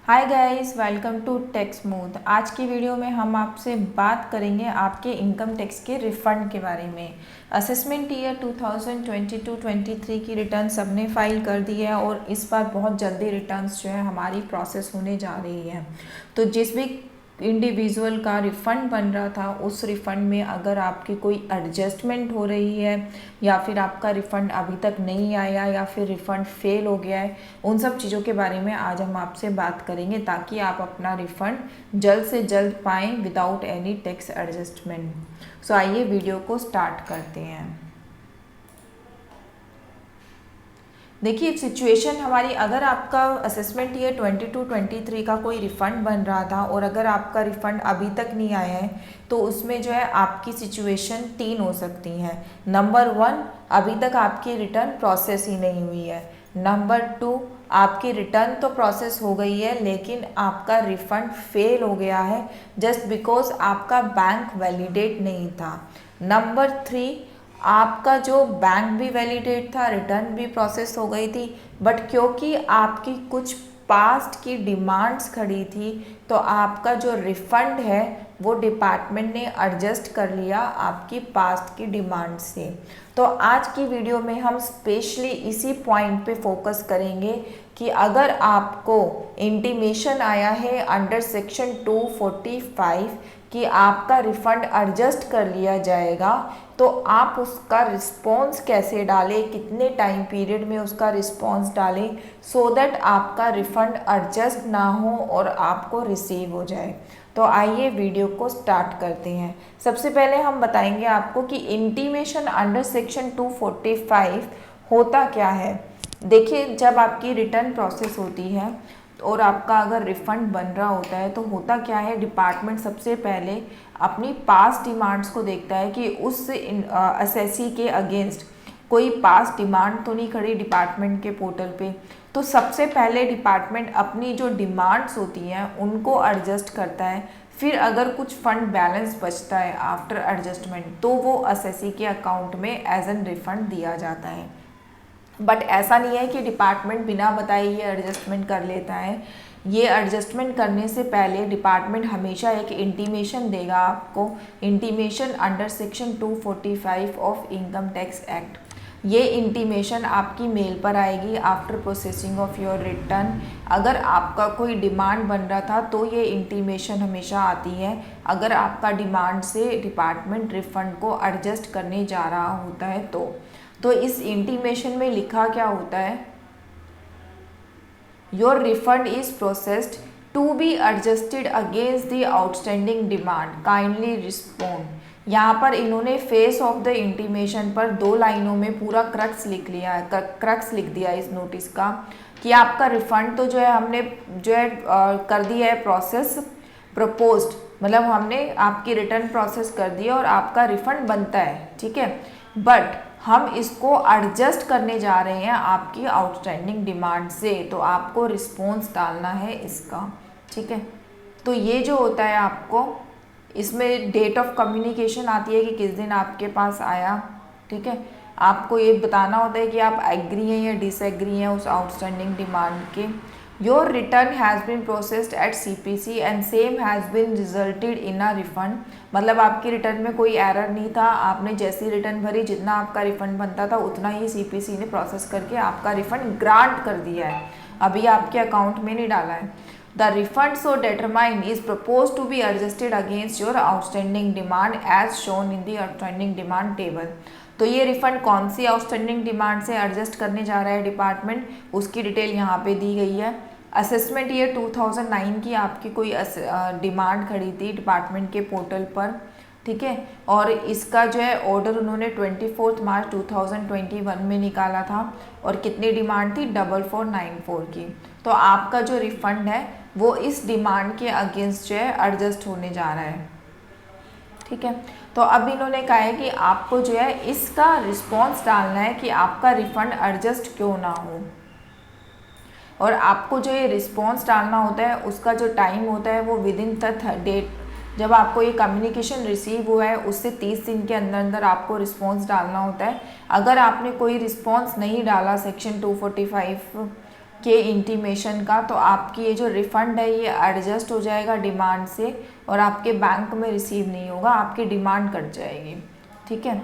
Hi guys, welcome to tax smooth. आज की video में हम आपसे बात करेंगे आपके इनकम टैक्स के रिफ़ंड के बारे में। असेसमेंट ईयर 2022-23 की रिटर्न सबने फाइल कर दी है और इस बार बहुत जल्दी रिटर्न्स जो है हमारी प्रोसेस होने जा रही है। तो जिस भी इंडिविजुअल का रिफ़ंड बन रहा था उस रिफ़ंड में अगर आपकी कोई एडजस्टमेंट हो रही है या फिर आपका रिफ़ंड अभी तक नहीं आया या फिर रिफ़ंड फेल हो गया है, उन सब चीज़ों के बारे में आज हम आपसे बात करेंगे ताकि आप अपना रिफ़ंड जल्द से जल्द पाएँ विदाउट एनी टैक्स एडजस्टमेंट। सो आइए वीडियो को स्टार्ट करते हैं। देखिए सिचुएशन हमारी, अगर आपका असेसमेंट ईयर 22-23 का कोई रिफ़ंड बन रहा था और अगर आपका रिफ़ंड अभी तक नहीं आया है तो उसमें जो है आपकी सिचुएशन 3 हो सकती हैं। नंबर 1, अभी तक आपकी रिटर्न प्रोसेस ही नहीं हुई है। नंबर 2, आपकी रिटर्न तो प्रोसेस हो गई है लेकिन आपका रिफ़ंड फेल हो गया है जस्ट बिकॉज आपका बैंक वैलिडेट नहीं था। नंबर 3, आपका जो बैंक भी वैलिडेट था, रिटर्न भी प्रोसेस हो गई थी, बट क्योंकि आपकी कुछ पास्ट की डिमांड्स खड़ी थी तो आपका जो रिफ़ंड है वो डिपार्टमेंट ने एडजस्ट कर लिया आपकी पास्ट की डिमांड से। तो आज की वीडियो में हम स्पेशली इसी पॉइंट पे फोकस करेंगे कि अगर आपको इंटीमेशन आया है अंडर सेक्शन 245 कि आपका रिफ़ंड एडजस्ट कर लिया जाएगा तो आप उसका रिस्पॉन्स कैसे डालें, कितने टाइम पीरियड में उसका रिस्पॉन्स डालें सो दैट आपका रिफ़ंड एडजस्ट ना हो और आपको रिसीव हो जाए। तो आइए वीडियो को स्टार्ट करते हैं। सबसे पहले हम बताएंगे आपको कि इंटीमेशन अंडर सेक्शन 245 होता क्या है। देखिए जब आपकी रिटर्न प्रोसेस होती है और आपका अगर रिफ़ंड बन रहा होता है तो होता क्या है, डिपार्टमेंट सबसे पहले अपनी पास्ट डिमांड्स को देखता है कि उस असेसी के अगेंस्ट कोई पास्ट डिमांड तो नहीं खड़ी डिपार्टमेंट के पोर्टल पे। तो सबसे पहले डिपार्टमेंट अपनी जो डिमांड्स होती हैं उनको एडजस्ट करता है, फिर अगर कुछ फंड बैलेंस बचता है आफ्टर एडजस्टमेंट तो वो असेसी के अकाउंट में एज एन रिफ़ंड दिया जाता है। बट ऐसा नहीं है कि डिपार्टमेंट बिना बताए ये एडजस्टमेंट कर लेता है। ये एडजस्टमेंट करने से पहले डिपार्टमेंट हमेशा एक इंटीमेशन देगा आपको, intimation under section 245 of income tax act. ये इंटीमेशन आपकी मेल पर आएगी after processing of your return. अगर आपका कोई डिमांड बन रहा था तो ये इंटीमेशन हमेशा आती है अगर आपका डिमांड से डिपार्टमेंट रिफ़ंड को एडजस्ट करने जा रहा होता है तो इस इंटीमेशन में लिखा क्या होता है, your refund is processed to be adjusted against the outstanding demand, kindly respond. यहाँ पर इन्होंने फेस ऑफ द इंटीमेशन पर 2 लाइनों में पूरा क्रक्स लिख लिया है, क्रक्स लिख दिया है इस नोटिस का कि आपका रिफंड तो जो है हमने जो है कर दिया है प्रोसेस, प्रपोज्ड मतलब हमने आपकी रिटर्न प्रोसेस कर दी है और आपका रिफंड बनता है, ठीक है, बट हम इसको एडजस्ट करने जा रहे हैं आपकी आउटस्टैंडिंग डिमांड से, तो आपको रिस्पॉन्स डालना है इसका, ठीक है। तो ये जो होता है आपको इसमें डेट ऑफ कम्युनिकेशन आती है कि किस दिन आपके पास आया, ठीक है। आपको ये बताना होता है कि आप एग्री हैं या डिसएग्री हैं उस आउटस्टैंडिंग डिमांड के। Your return has been processed at CPC and same has been resulted in a refund, मतलब आपकी रिटर्न में कोई एरर नहीं था, आपने जैसी रिटर्न भरी जितना आपका रिफंड बनता था उतना ही CPC ने प्रोसेस करके आपका रिफंड ग्रांट कर दिया है, अभी आपके अकाउंट में नहीं डाला है। The refund so determined is propose to be adjusted against your outstanding demand as shown in the outstanding demand table. तो ये रिफंड कौन सी आउटस्टैंडिंग डिमांड से एडजस्ट करने जा रहा है डिपार्टमेंट, उसकी डिटेल यहाँ पे दी गई है। असेसमेंट ईयर 2009 की आपकी कोई डिमांड खड़ी थी डिपार्टमेंट के पोर्टल पर, ठीक है, और इसका जो है ऑर्डर उन्होंने 24 मार्च 2021 में निकाला था और कितनी डिमांड थी 4494 की। तो आपका जो रिफंड है वो इस डिमांड के अगेंस्ट जो है एडजस्ट होने जा रहा है, ठीक है। तो अब इन्होंने कहा है कि आपको जो है इसका रिस्पॉन्स डालना है कि आपका रिफंड एडजस्ट क्यों ना हो, और आपको जो ये रिस्पॉन्स डालना होता है उसका जो टाइम होता है वो विद इन द डेट, जब आपको ये कम्युनिकेशन रिसीव हुआ है उससे 30 दिन के अंदर अंदर आपको रिस्पॉन्स डालना होता है। अगर आपने कोई रिस्पॉन्स नहीं डाला सेक्शन 245 के इंटीमेशन का, तो आपकी ये जो रिफ़ंड है ये एडजस्ट हो जाएगा डिमांड से और आपके बैंक में रिसीव नहीं होगा, आपकी डिमांड कट जाएगी। ठीक है।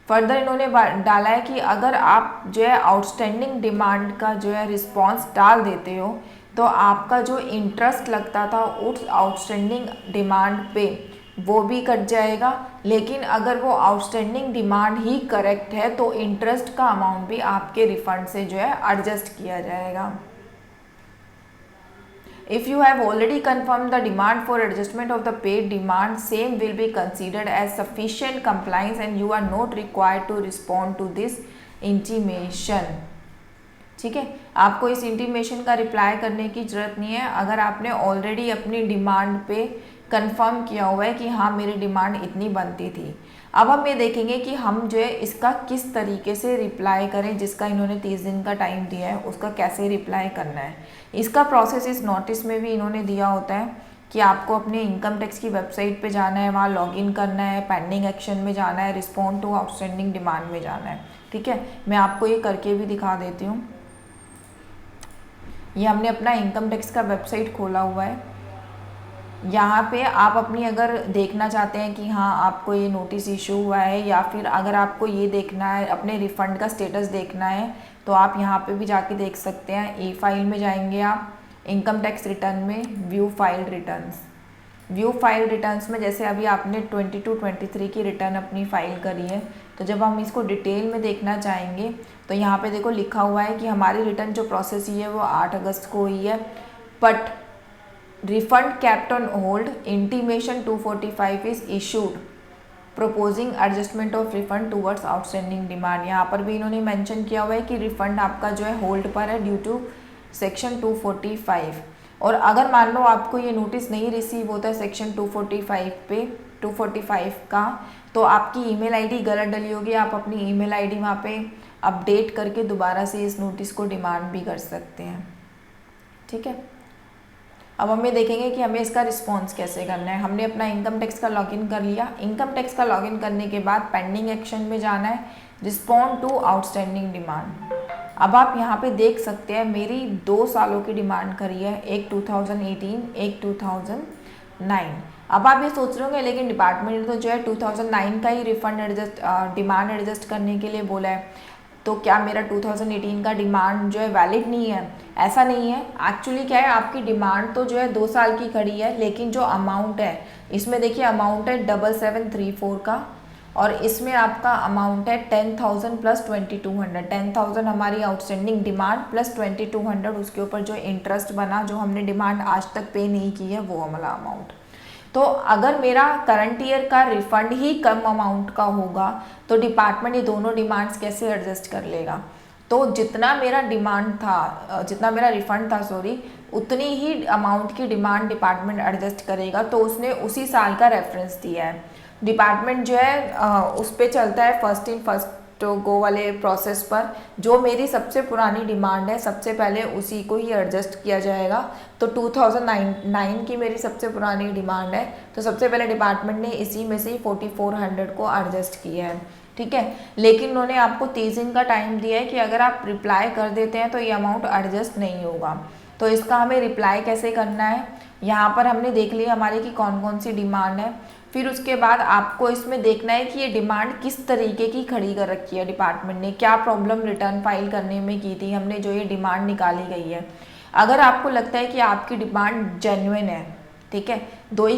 फर्दर इन्होंने डाला है कि अगर आप जो है आउटस्टैंडिंग डिमांड का जो है रिस्पॉन्स डाल देते हो तो आपका जो इंटरेस्ट लगता था उस आउटस्टैंडिंग डिमांड पे वो भी कट जाएगा, लेकिन अगर वो आउटस्टैंडिंग डिमांड ही करेक्ट है तो इंटरेस्ट का अमाउंट भी आपके रिफंड से जो है एडजस्ट किया जाएगा। If you have already confirmed the demand for adjustment of the paid demand, same will be considered as sufficient compliance and you are not required to respond to this intimation। ठीक है, आपको इस intimation का reply करने की ज़रूरत नहीं है अगर आपने ऑलरेडी अपनी डिमांड पे कंफर्म किया हुआ है कि हाँ मेरी डिमांड इतनी बनती थी। अब हम ये देखेंगे कि हम जो है इसका किस तरीके से रिप्लाई करें, जिसका इन्होंने 30 दिन का टाइम दिया है उसका कैसे रिप्लाई करना है। इसका प्रोसेस इस नोटिस में भी इन्होंने दिया होता है कि आपको अपने इनकम टैक्स की वेबसाइट पे जाना है, वहाँ लॉगिन करना है, पेंडिंग एक्शन में जाना है, रिस्पॉन्ड टू आउटस्टैंडिंग डिमांड में जाना है। ठीक है, मैं आपको ये करके भी दिखा देती हूँ। ये हमने अपना इनकम टैक्स का वेबसाइट खोला हुआ है। यहाँ पे आप अपनी अगर देखना चाहते हैं कि हाँ आपको ये नोटिस इशू हुआ है या फिर अगर आपको ये देखना है अपने रिफ़ंड का स्टेटस देखना है तो आप यहाँ पे भी जाके देख सकते हैं। ई फाइल में जाएंगे आप, इनकम टैक्स रिटर्न में view file returns, view file returns में जैसे अभी आपने 22-23 की रिटर्न अपनी फाइल करी है तो जब हम इसको डिटेल में देखना चाहेंगे तो यहाँ पे देखो लिखा हुआ है कि हमारी रिटर्न जो प्रोसेस हुई है वो 8 अगस्त को हुई है, but refund kept on hold, intimation 245 is issued proposing adjustment of refund towards outstanding demand। यहाँ पर भी इन्होंने मेंशन किया हुआ है कि रिफंड आपका जो है होल्ड पर है ड्यू टू सेक्शन 245। और अगर मान लो आपको ये नोटिस नहीं रिसीव होता है सेक्शन 245 का तो आपकी ईमेल आईडी गलत डली होगी, आप अपनी ईमेल आईडी वहाँ पे अपडेट करके दोबारा से इस नोटिस को डिमांड भी कर सकते हैं। ठीक है, अब हम ये देखेंगे कि हमें इसका रिस्पॉन्स कैसे करना है। हमने अपना इनकम टैक्स का लॉगिन कर लिया। इनकम टैक्स का लॉगिन करने के बाद पेंडिंग एक्शन में जाना है, रिस्पॉन्ड टू आउटस्टैंडिंग डिमांड। अब आप यहाँ पे देख सकते हैं मेरी 2 सालों की डिमांड करी है, एक 2018 एक 2009। अब आप ये सोच रहे होंगे लेकिन डिपार्टमेंट ने तो जो है 2009 का ही रिफंड डिमांड एडजस्ट करने के लिए बोला है, तो क्या मेरा 2018 का डिमांड जो है वैलिड नहीं है? ऐसा नहीं है। एक्चुअली क्या है, आपकी डिमांड तो जो है 2 साल की खड़ी है, लेकिन जो अमाउंट है इसमें देखिए अमाउंट है 7734 का और इसमें आपका अमाउंट है 10,000 प्लस 2200। 10,000 हमारी आउटस्टैंडिंग डिमांड प्लस 2200 उसके ऊपर जो इंटरेस्ट बना जो हमने डिमांड आज तक पे नहीं की है वो वाला अमाउंट। तो अगर मेरा करंट ईयर का रिफंड ही कम अमाउंट का होगा तो डिपार्टमेंट ये दोनों डिमांड्स कैसे एडजस्ट कर लेगा? तो जितना मेरा डिमांड था, जितना मेरा रिफंड था उतनी ही अमाउंट की डिमांड डिपार्टमेंट एडजस्ट करेगा। तो उसने उसी साल का रेफरेंस दिया है। डिपार्टमेंट जो है उस पर चलता है फर्स्ट इन फर्स्ट गो वाले प्रोसेस पर। जो मेरी सबसे पुरानी डिमांड है सबसे पहले उसी को ही एडजस्ट किया जाएगा। तो 2009 की मेरी सबसे पुरानी डिमांड है तो सबसे पहले डिपार्टमेंट ने इसी में से ही 4400 को एडजस्ट किया है। ठीक है, लेकिन उन्होंने आपको 30 दिन का टाइम दिया है कि अगर आप रिप्लाई कर देते हैं तो ये अमाउंट एडजस्ट नहीं होगा। तो इसका हमें रिप्लाई कैसे करना है, यहाँ पर हमने देख लिया हमारी कि कौन कौन सी डिमांड है। फिर उसके बाद आपको इसमें देखना है कि ये डिमांड किस तरीके की खड़ी कर रखी है डिपार्टमेंट ने, क्या प्रॉब्लम रिटर्न फाइल करने में की थी हमने जो ये डिमांड निकाली गई है। अगर आपको लगता है कि आपकी डिमांड जेन्युइन है, ठीक है, 3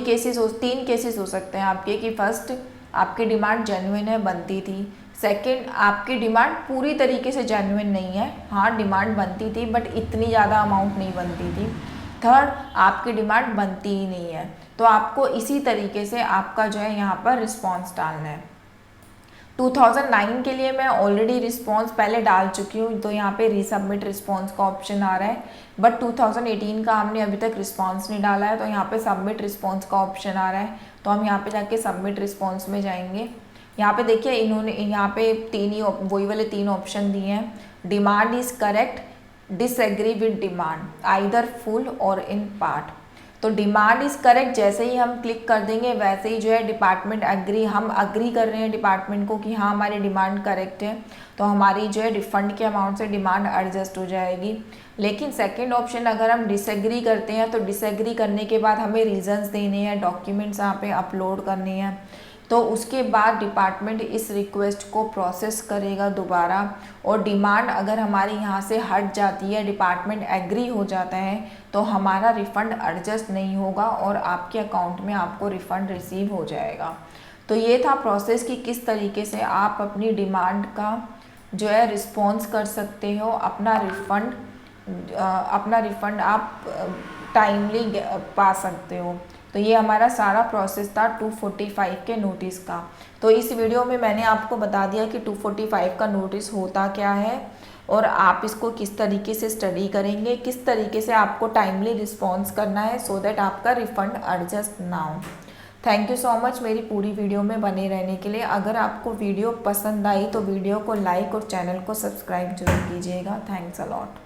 केसेस हो सकते हैं आपके कि फर्स्ट आपकी डिमांड जेन्युइन है, बनती थी। सेकंड, आपकी डिमांड पूरी तरीके से जेन्युइन नहीं है, हाँ डिमांड बनती थी बट इतनी ज़्यादा अमाउंट नहीं बनती थी। थर्ड, आपकी डिमांड बनती ही नहीं है। तो आपको इसी तरीके से आपका जो है यहाँ पर रिस्पॉन्स डालना है। 2009 के लिए मैं ऑलरेडी रिस्पॉन्स पहले डाल चुकी हूँ तो यहाँ पे रीसबमिट रिस्पॉन्स का ऑप्शन आ रहा है, बट 2018 का हमने अभी तक रिस्पॉन्स नहीं डाला है तो यहाँ पे सबमिट रिस्पॉन्स का ऑप्शन आ रहा है। तो हम यहाँ पे जाके सबमिट रिस्पॉन्स में जाएंगे। यहाँ पे देखिए इन्होंने यहाँ पे वही वाले 3 ऑप्शन दिए हैं। Demand is correct, disagree with demand, either full और इन पार्ट। तो डिमांड इज़ करेक्ट जैसे ही हम क्लिक कर देंगे वैसे ही जो है डिपार्टमेंट एग्री, हम अग्री कर रहे हैं डिपार्टमेंट को कि हाँ हमारी डिमांड करेक्ट है, तो हमारी जो है रिफ़ंड के अमाउंट से डिमांड एडजस्ट हो जाएगी। लेकिन सेकंड ऑप्शन अगर हम डिसएग्री करते हैं तो डिसएग्री करने के बाद हमें रीजंस देने हैं, डॉक्यूमेंट्स यहाँ पे अपलोड करने हैं, तो उसके बाद डिपार्टमेंट इस रिक्वेस्ट को प्रोसेस करेगा दोबारा, और डिमांड अगर हमारी यहाँ से हट जाती है, डिपार्टमेंट एग्री हो जाता है, तो हमारा रिफ़ंड एडजस्ट नहीं होगा और आपके अकाउंट में आपको रिफ़ंड रिसीव हो जाएगा। तो ये था प्रोसेस कि किस तरीके से आप अपनी डिमांड का जो है रिस्पॉन्स कर सकते हो, अपना रिफ़ंड आप टाइमली पा सकते हो। तो ये हमारा सारा प्रोसेस था 245 के नोटिस का। तो इस वीडियो में मैंने आपको बता दिया कि 245 का नोटिस होता क्या है और आप इसको किस तरीके से स्टडी करेंगे, किस तरीके से आपको टाइमली रिस्पॉन्स करना है सो दैट आपका रिफ़ंड एडजस्ट ना हो। थैंक यू सो मच मेरी पूरी वीडियो में बने रहने के लिए। अगर आपको वीडियो पसंद आई तो वीडियो को लाइक और चैनल को सब्सक्राइब जरूर कीजिएगा। Thanks a lot.